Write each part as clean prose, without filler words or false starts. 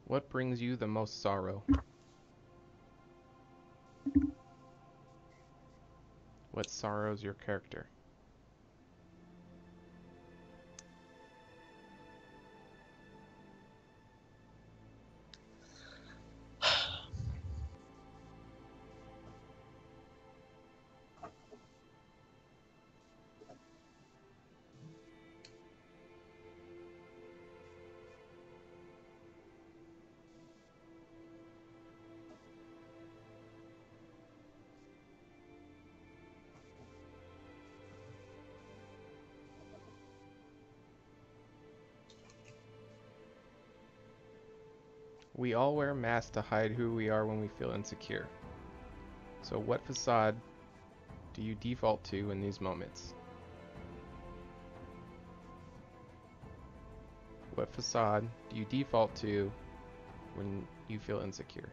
What brings you the most sorrow? What sorrows your character? We all wear masks to hide who we are when we feel insecure. So what facade do you default to in these moments? What facade do you default to when you feel insecure?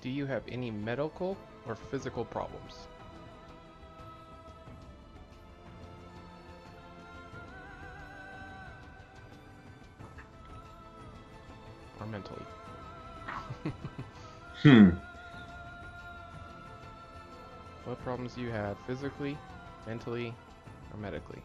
Do you have any medical or physical problems? Or mentally? What problems do you have physically, mentally, or medically?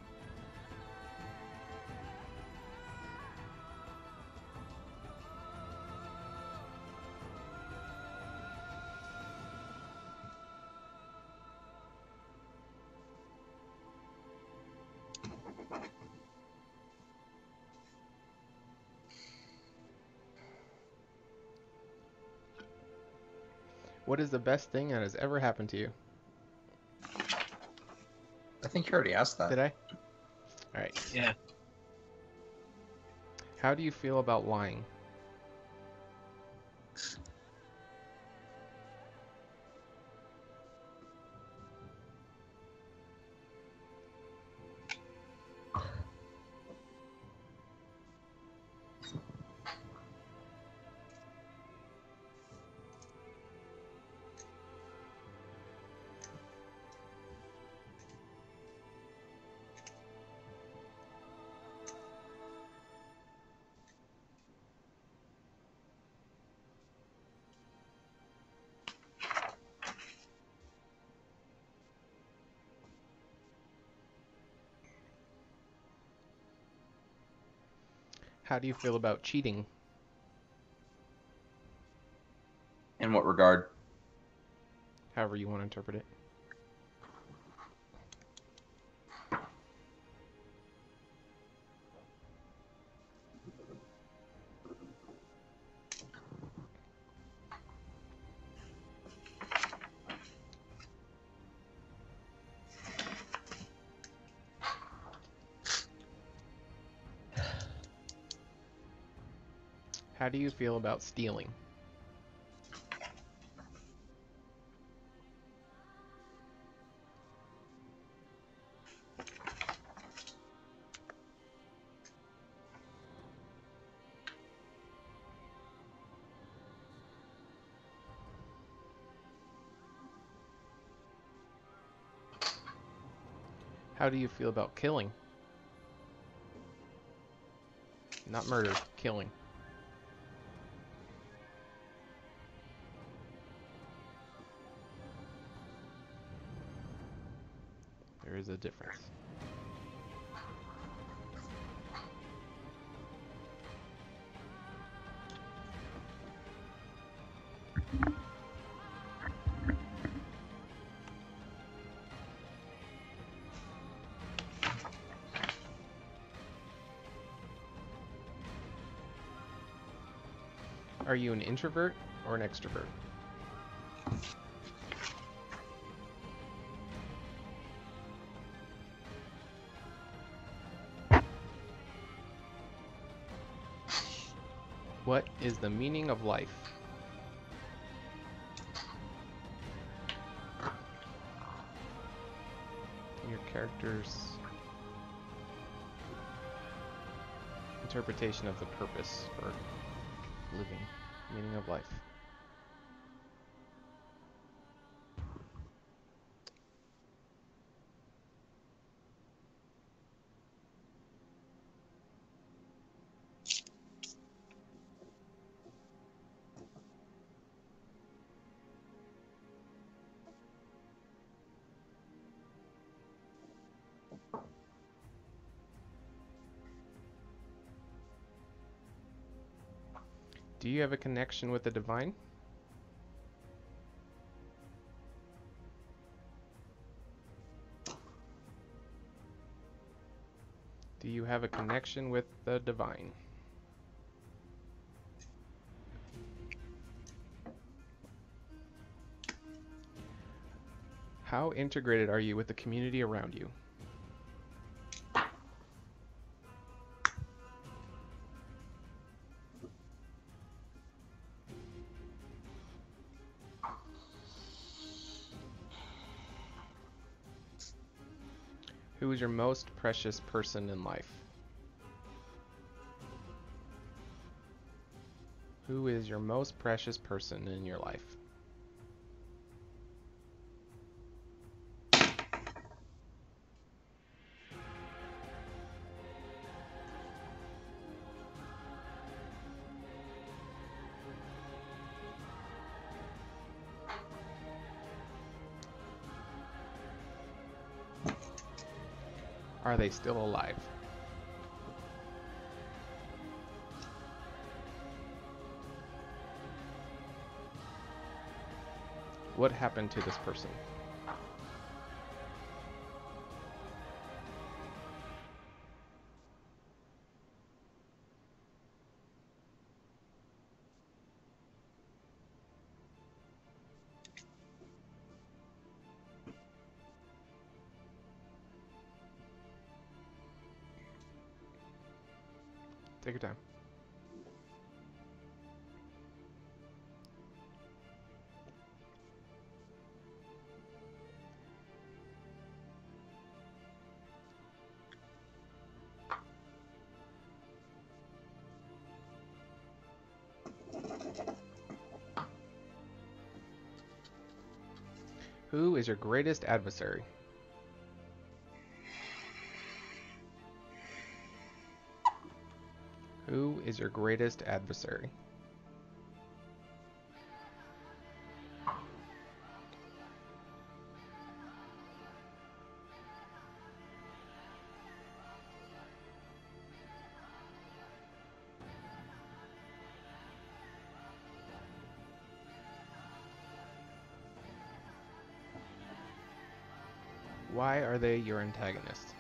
What is the best thing that has ever happened to you? I think you already asked that. Did I? Alright. Yeah. How do you feel about lying? How do you feel about cheating? In what regard? However you want to interpret it. How do you feel about stealing? How do you feel about killing? Not murder, killing. difference. Are you an introvert or an extrovert? What is the meaning of life? Your character's interpretation of the purpose for living, meaning of life. Do you have a connection with the divine? Do you have a connection with the divine? How integrated are you with the community around you? Who is your most precious person in life? Who is your most precious person in your life? Are they still alive? What happened to this person? Take your time. Who is your greatest adversary? Who is your greatest adversary? Why are they your antagonist?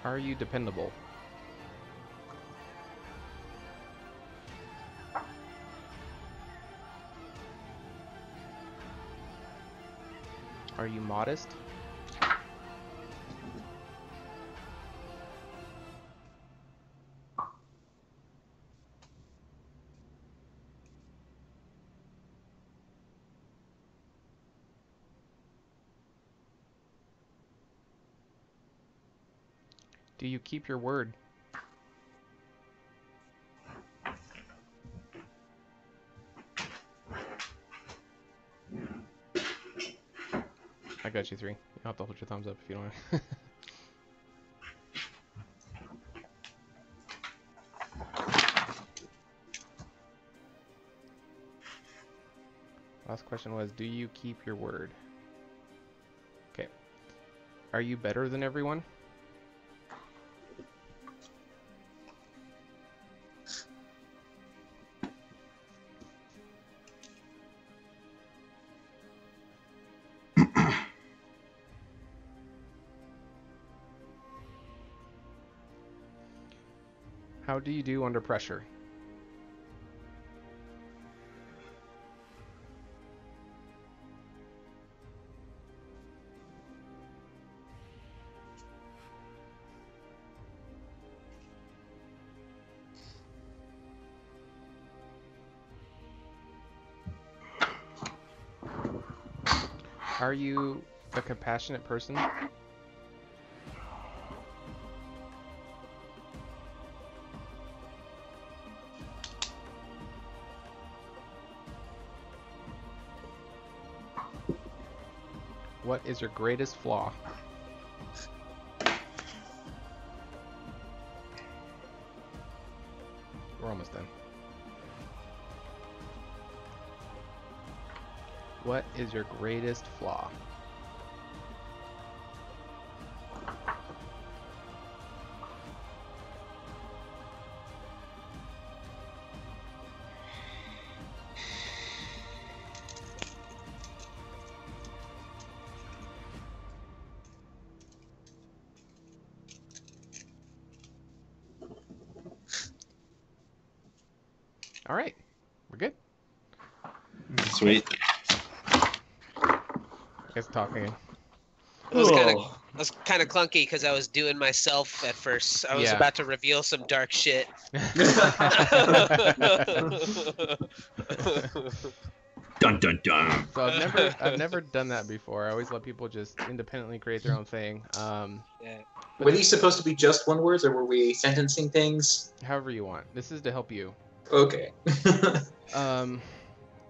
Are you dependable? Are you modest? Do you keep your word? I got you 3. You don't have to hold your thumbs up if you don't want. Last question was, do you keep your word? Okay. Are you better than everyone? How do you do under pressure? Are you a compassionate person? What is your greatest flaw? We're almost done. What is your greatest flaw? All right, we're good. Sweet. You guys talking. It was kind of clunky because I was doing myself at first. I was about to reveal some dark shit. Dun dun dun. So I've never done that before. I always let people just independently create their own thing. Yeah. Were these supposed to be just one words, or were we sentencing things? However you want. This is to help you. Okay.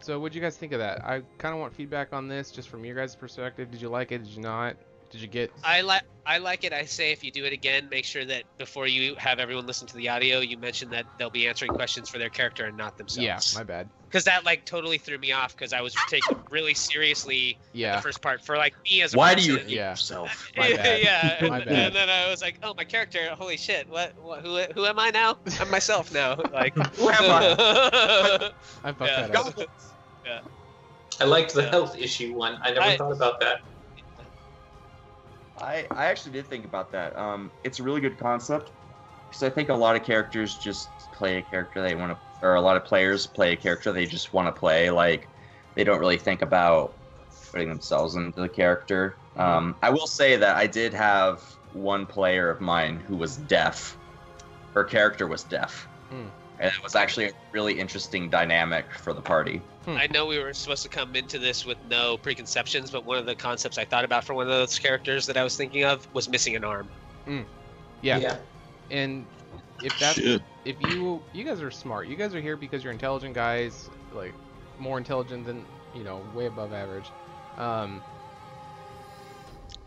So what'd you guys think of that? I kind of want feedback on this, just from your guys' perspective. Did you like it? Did you not? Did you get? I like it. I say if you do it again, make sure that before you have everyone listen to the audio, you mention that they'll be answering questions for their character and not themselves. Yeah, my bad. Because that like totally threw me off because I was taking really seriously Yeah. the first part for like me as a Why do you person. hate Yeah. yourself? My bad. Yeah, My bad. and then I was like, "Oh, my character! Holy shit! Who am I now? I'm myself now. Like, Who am I? I fucked that up. Yeah. I liked the Yeah. health issue one. I never thought about that. I actually did think about that. It's a really good concept because I think a lot of characters just play a character they want to, or a lot of players play a character they just want to play. Like they don't really think about putting themselves into the character. I will say that I did have one player of mine who was deaf. Her character was deaf, and it was actually a really interesting dynamic for the party. I know we were supposed to come into this with no preconceptions, but one of the concepts I thought about for one of those characters that I was thinking of was missing an arm. Yeah. And if that's Shit. if you guys are smart, you guys are here because you're intelligent guys, like more intelligent than way above average.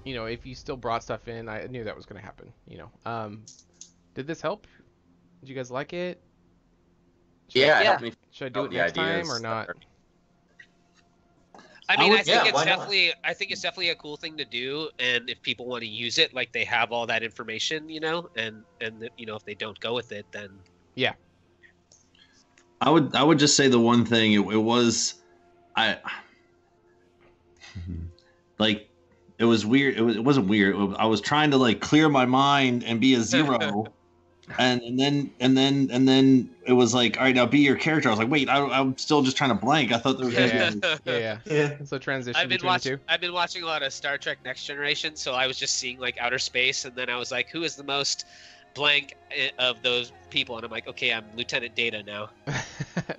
If you still brought stuff in, I knew that was going to happen. Did this help? Did you guys like it? Yeah, it helped me. Should I do it the next time ideas or not? I mean, I think why it's not? definitely a cool thing to do, and if people want to use it, like they have all that information, and if they don't go with it, then Yeah. I would just say the one thing. It was it was weird. It wasn't weird. I was trying to like clear my mind and be a zero. And then it was like, all right, now be your character. I was like, wait, I'm still just trying to blank. I thought there was Yeah. Yeah. So transition I've been between the two. I've been watching a lot of Star Trek Next Generation, so I was just seeing like outer space, and then I was like, who is the most blank of those people? And I'm like, okay, I'm Lieutenant Data now.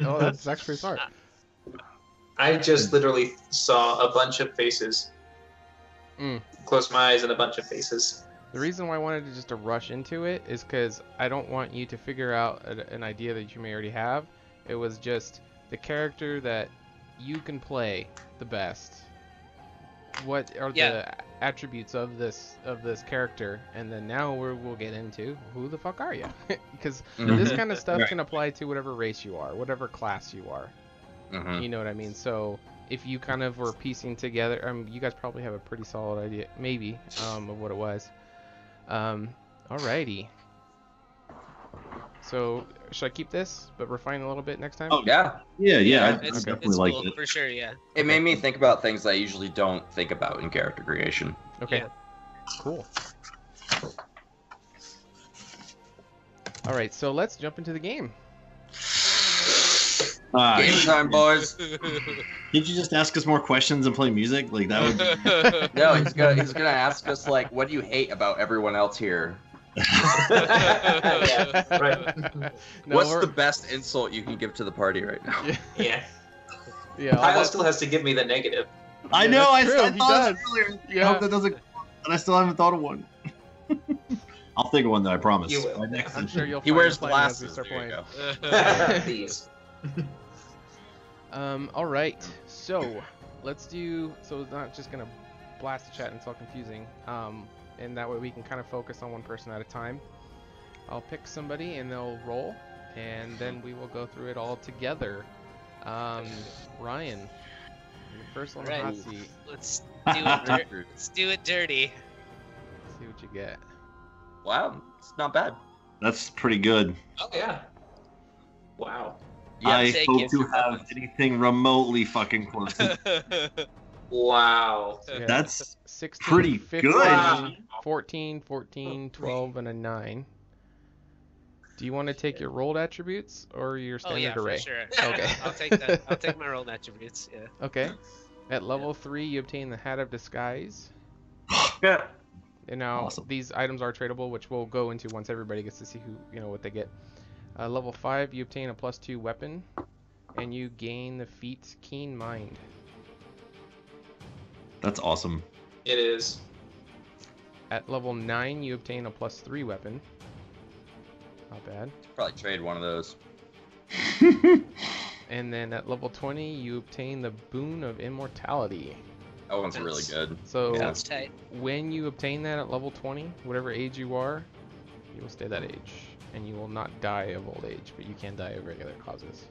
Oh, that's actually smart. I just literally saw a bunch of faces. Mm. Closed my eyes and a bunch of faces. The reason why I wanted to just to rush into it is because I don't want you to figure out an idea that you may already have. It was just the character that you can play the best. What are the attributes of this character? And then now we'll get into who the fuck are you? Because this kind of stuff can apply to whatever race you are, whatever class you are. You know what I mean? So if you kind of were piecing together, you guys probably have a pretty solid idea, maybe, of what it was. Alrighty. So should I keep this, but refine a little bit next time? Oh yeah. Yeah. I It's definitely like cool, it. for sure. Yeah. It made me think about things I usually don't think about in character creation. Okay. Yeah. Cool. All right, so let's jump into the game. Game time, boys. Did you just ask us more questions and play music? Like that would. No, he's gonna ask us like, what do you hate about everyone else here? Yeah, right. No, What's the best insult you can give to the party right now? Yeah. Yeah. Kyle still has to give me the negative. I know. that's true, I he thought does. of it earlier. Yeah. I hope that doesn't. And I still haven't thought of one. I'll think of one though. I promise. You will. By next I'm session. sure you'll. He find wears plenty as we glasses. start There you playing. go. These. All right. So let's do. So it's not just gonna blast the chat and it's all confusing. And that way we can kind of focus on one person at a time. I'll pick somebody and they'll roll, and then we will go through it all together. Ryan, you're first on the hot Right. seat. Let's do it. Let's do it dirty. See what you get. Wow, it's not bad. That's pretty good. Oh yeah. Wow. Yeah, I take hope it. to have anything remotely fucking close. Wow. So yeah, That's 16, pretty 15, good. Wow. 14, 14, 12, and a 9. Do you want to take your rolled attributes or your Oh standard yeah, array? for sure. Okay. I'll take that. I'll take my rolled attributes. Yeah. Okay. At level 3, you obtain the Hat of Disguise. Yeah. And now Awesome. these items are tradable, which we'll go into once everybody gets to see what they get. Level 5, you obtain a +2 weapon, and you gain the feat Keen Mind. That's awesome. It is. At level 9, you obtain a +3 weapon. Not bad. Probably trade one of those. And then at level 20, you obtain the Boon of Immortality. That one's really That's- good. So Yeah. That's tight. when you obtain that at level 20, whatever age you are, you will stay that age. And you will not die of old age, but you can die of regular causes.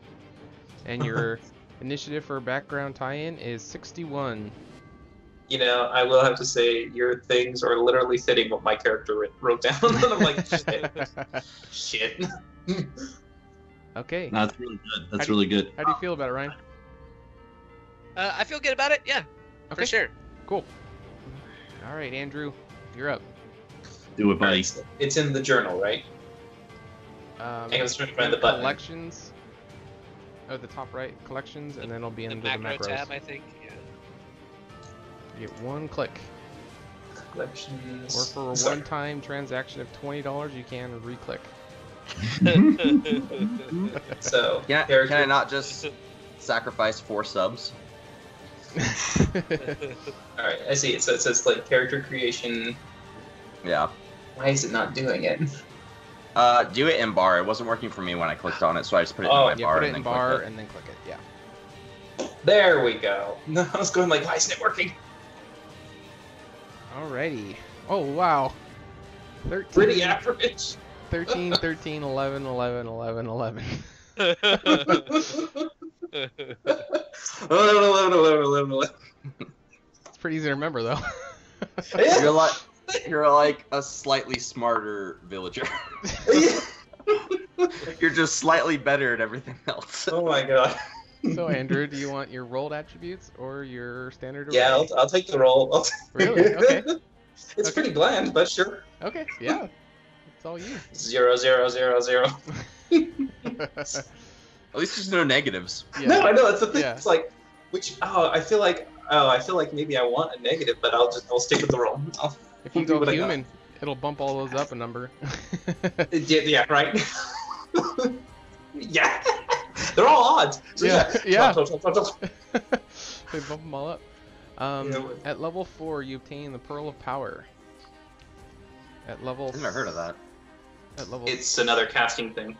And your initiative for background tie-in is 61. You know, I will have to say your things are literally fitting what my character wrote down. And I'm like, shit. Okay. That's really good. That's How do really good. How do you feel about it, Ryan? I feel good about it. Yeah, Okay. for sure. Cool. All right, Andrew, you're up. Do it, buddy. It's in the journal, right? I was trying to find the button. Collections. Oh, the top right, collections, and then it'll be The under the macro macros. tab, I think. Yeah. You get one click. Collections. Or for a Sorry. one-time transaction of $20, you can re-click. So, Can I character. not just sacrifice 4 subs? Alright, I see it. So it says like character creation. Yeah. Why is it not doing it? Do it in bar. It wasn't working for me when I clicked on it, so I just put it in Oh, my Yeah, bar put it and in then bar clicked it. and then click it. Yeah. There we go. No, I was going like, why isn't it working? Alrighty. Oh wow. 13, Pretty average. 13, 13, 11, 11, 11, 11. It's pretty easy to remember though. You're like a slightly smarter villager. You're just slightly better at everything else. Oh my god. So Andrew, do you want your rolled attributes or your standard array? Yeah, I'll take the roll. Really? Okay. It's Okay. pretty bland, but sure. Okay, yeah. It's all you. 0, 0, 0, 0. At least there's no negatives. No, I know that's the thing. Yeah. It's like, I feel like maybe I want a negative, but I'll stick with the roll. If you do go what I got. human, it'll bump all those up a number. Yeah, right. Yeah, they're all odds. So Yeah. 12, 12, 12, 12. They bump them all up. Yeah. At level 4, you obtain the Pearl of Power. At level. I've never heard of that. At level. It's another casting thing.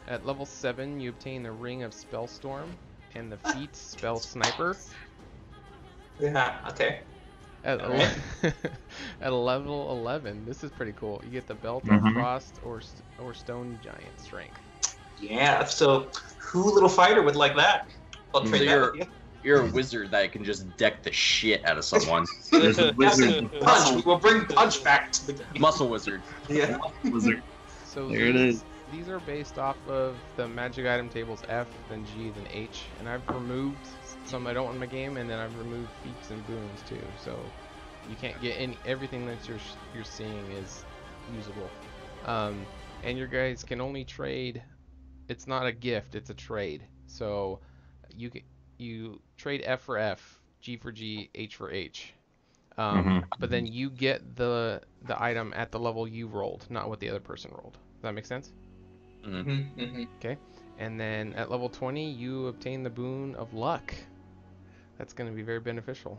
At level 7, you obtain the Ring of Spellstorm and the feat Spell Sniper. Yeah. Okay. At, Alright. at level 11, this is pretty cool. You get the Belt of Mhm. Frost or Stone Giant Strength. Yeah. So, who little fighter would like that? I'll So trade that with you. you're a wizard that can just deck the shit out of someone. There's a wizard. Punch. We'll bring punch back to the game. Muscle wizard. Yeah. Wizard. So There it is. These are based off of the magic item tables F, then G, then H, and I've removed some I don't want in my game, and then I've removed feats and boons too. So you can't get everything that you're seeing is usable. And your guys can only trade. It's not a gift; it's a trade. So you trade F for F, G for G, H for H. But then you get the item at the level you rolled, not what the other person rolled. Does that make sense? Okay. And then at level 20, you obtain the boon of luck. That's going to be very beneficial.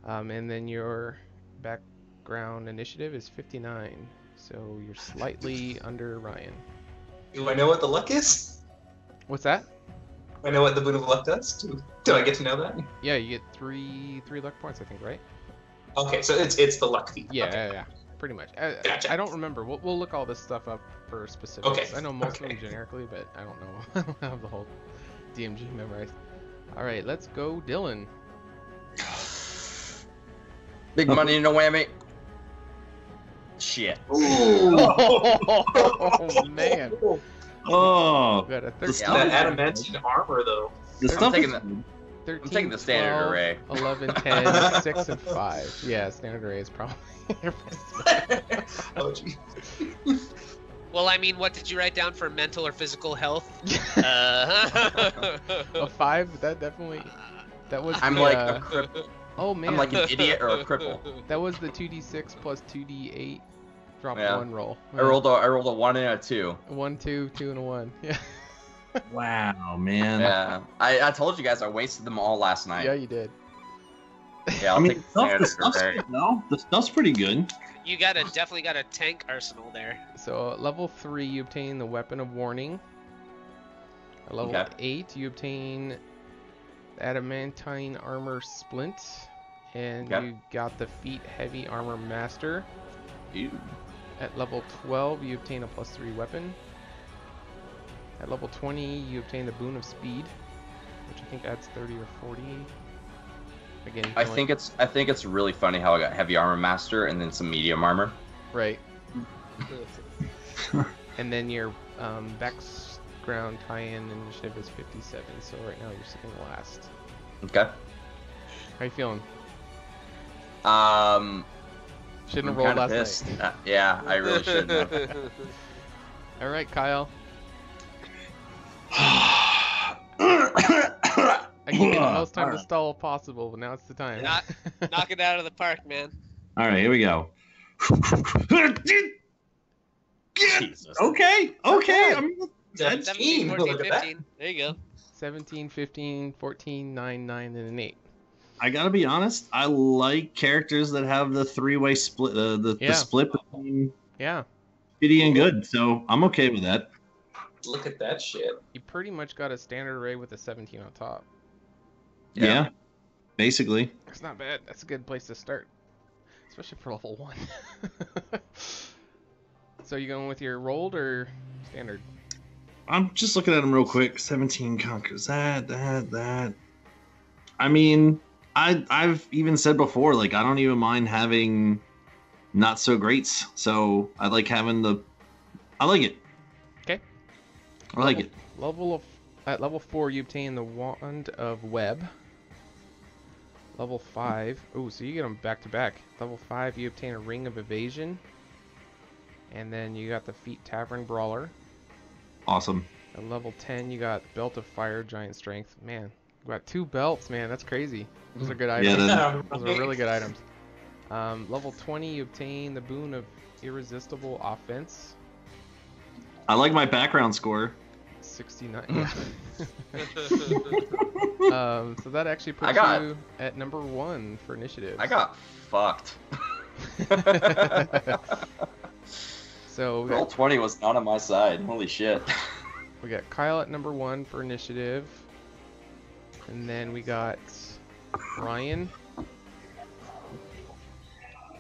And then your background initiative is 59. So you're slightly under Ryan. Do I know what the luck is? What's that? I know what the boon of luck does. Do I get to know that? Yeah, you get three luck points, I think, right? Okay, so it's the luck feat. Yeah, Okay. yeah. Pretty much. Gotcha. I don't remember. We'll look all this stuff up for specifics. Okay. I know most Okay. of them generically, but I don't know. I don't have the whole DMG memorized. All right, let's go, Dylan. Big money, no whammy. Shit. Oh man, Oh, we got a The 13, stuff- That adamantine armor, though. the I'm stuff taking is the- 13, I'm taking the standard 12, array. 11, 10, 6, and 5. Yeah, standard array is probably your best. Oh, gee. Well, I mean, what did you write down for mental or physical health? A 5, that definitely. That was. I'm the, like a cripple. Oh man. I'm like an idiot or a cripple. That was the 2d6 plus 2d8. Drop Yeah. 1 roll. I rolled a 1 and a 2. 1, 2, 2, and a 1. Yeah. wow, man. Yeah. I told you guys I wasted them all last night. Yeah, you did. Yeah, I'll I mean, take the the standard stuff's array. good, no? The stuff's pretty good. You definitely got a tank arsenal there. So at level 3, you obtain the Weapon of Warning. At level Okay. 8, you obtain Adamantine Armor Splint. And Okay. you got the Feat Heavy Armor Master. Ew. At level 12, you obtain a +3 weapon. At level 20, you obtain the Boon of Speed, which I think adds 30 or 40. Again, I think it's really funny how I got heavy armor master and then some medium armor. right. And then your background tie-in initiative is 57, so right now you're sitting last. Okay. How you feeling? Shouldn't have I'm rolled kinda last pissed. night. Yeah, I really shouldn't have. All right, Kyle. I gave you the most time to stall possible, but now it's the time. Knock it out of the park, man. All right, here we go. Jesus. Okay. I mean, 17. 17, 14, Look at that. 15. There you go. 17, 15, 14, 9, 9, and an 8. I gotta be honest. I like characters that have the three-way split, the Yeah. split between Yeah, shitty and good. So I'm okay with that. Look at that shit. you pretty much got a standard array with a 17 on top. Yeah. Basically. That's not bad. That's a good place to start, especially for level 1. So you going with your rolled or standard? I'm just looking at them real quick. 17 conquers that. I mean, I've even said before, like, I don't even mind having not so greats. So I like having I like it. Okay. I like it. At level 4, you obtain the Wand of Web. Level 5. Ooh, so you get them back to back. Level 5, you obtain a Ring of Evasion. And then you got the Feat Tavern Brawler. Awesome. At level 10, you got Belt of Fire, Giant Strength. Man, you got 2 belts, man. That's crazy. Those are good items. Yeah, Those are really good items. Level 20, you obtain the Boon of Irresistible Offense. I like my background score. 69. Yeah. So that actually puts you at number 1 for initiative. I got fucked. So we Roll got, 20 was not on my side. Holy shit. we got Kyle at number 1 for initiative. And then we got Ryan.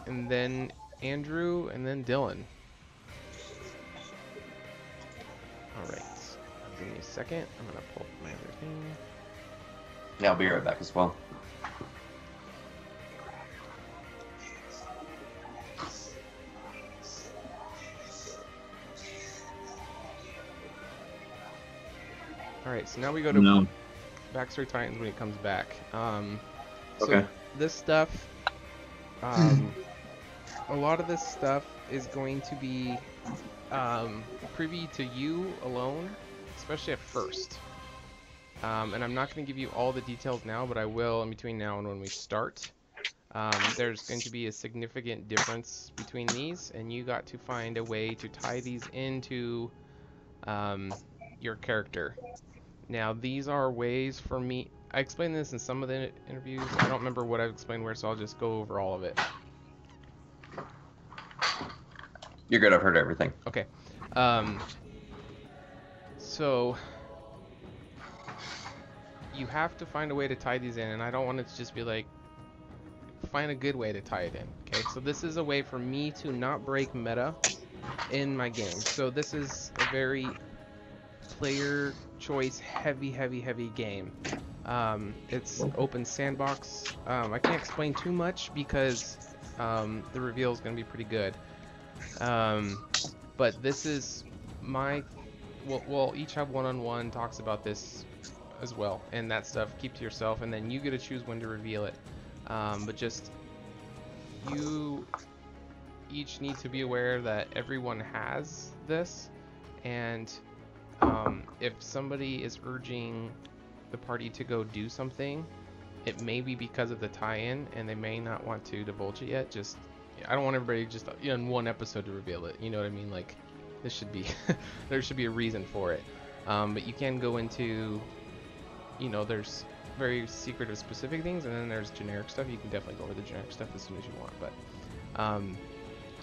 And then Andrew, and then Dylan. Alright. Give me a second. I'm gonna pull up my other thing. Yeah, I'll be right back as well. Alright, so now we go to No. Backstory Titans when it comes back. So Okay. this stuff, a lot of this stuff is going to be privy to you alone, especially at first. And I'm not going to give you all the details now, but I will in between now and when we start. There's going to be a significant difference between these, and you got to find a way to tie these into your character. Now, these are ways for me. I explained this in some of the interviews. I don't remember what I've explained where, so I'll just go over all of it. You're good. I've heard everything. Okay. So you have to find a way to tie these in, and I don't want it to just be like, find a good way to tie it in. Okay, so this is a way for me to not break meta in my game. So this is a very player choice heavy game. It's open sandbox. I can't explain too much because the reveal is going to be pretty good. But this is my, we'll each have one-on-one talks about this as well, and that stuff keep to yourself, and then you get to choose when to reveal it. But just, you each need to be aware that everyone has this, and if somebody is urging the party to go do something, it may be because of the tie-in, and they may not want to divulge it yet. Just, I don't want everybody just in one episode to reveal it. You know what I mean? Like, this should be, there should be a reason for it. But you can go into, you know, there's very secretive specific things, and then there's generic stuff. You can definitely go over the generic stuff as soon as you want. But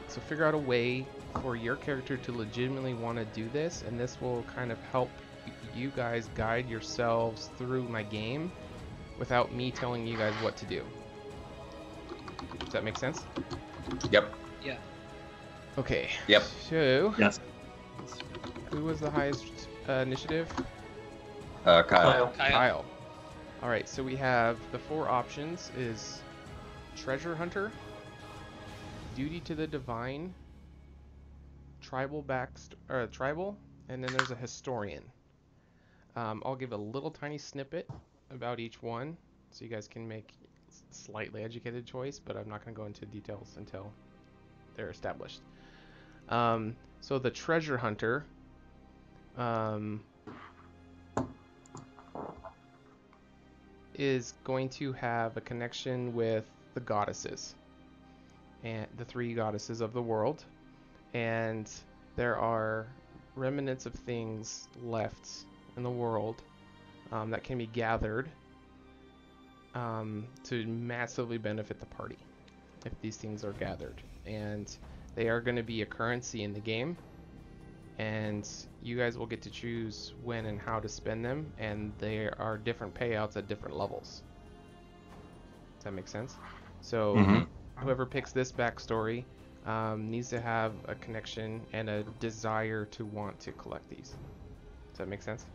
so figure out a way for your character to legitimately want to do this, and this will kind of help you guys guide yourselves through my game without me telling you guys what to do. Does that make sense? Yep. Yeah. Okay. Yep. So, Yes. who was the highest initiative? Kyle. Kyle. Alright, so we have the 4 options is Treasure Hunter, Duty to the Divine, Tribal, and then there's a Historian. I'll give a little tiny snippet about each one so you guys can make slightly educated choice, but I'm not going to go into details until they're established. So the Treasure Hunter, is going to have a connection with the goddesses, and the 3 goddesses of the world, and there are remnants of things left in the world that can be gathered to massively benefit the party if these things are gathered, and they are going to be a currency in the game, and you guys will get to choose when and how to spend them, and there are different payouts at different levels. Does that make sense? So whoever picks this backstory needs to have a connection and a desire to want to collect these. Does that make sense?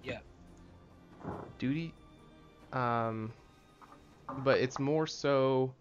Yeah. Duty, but it's more so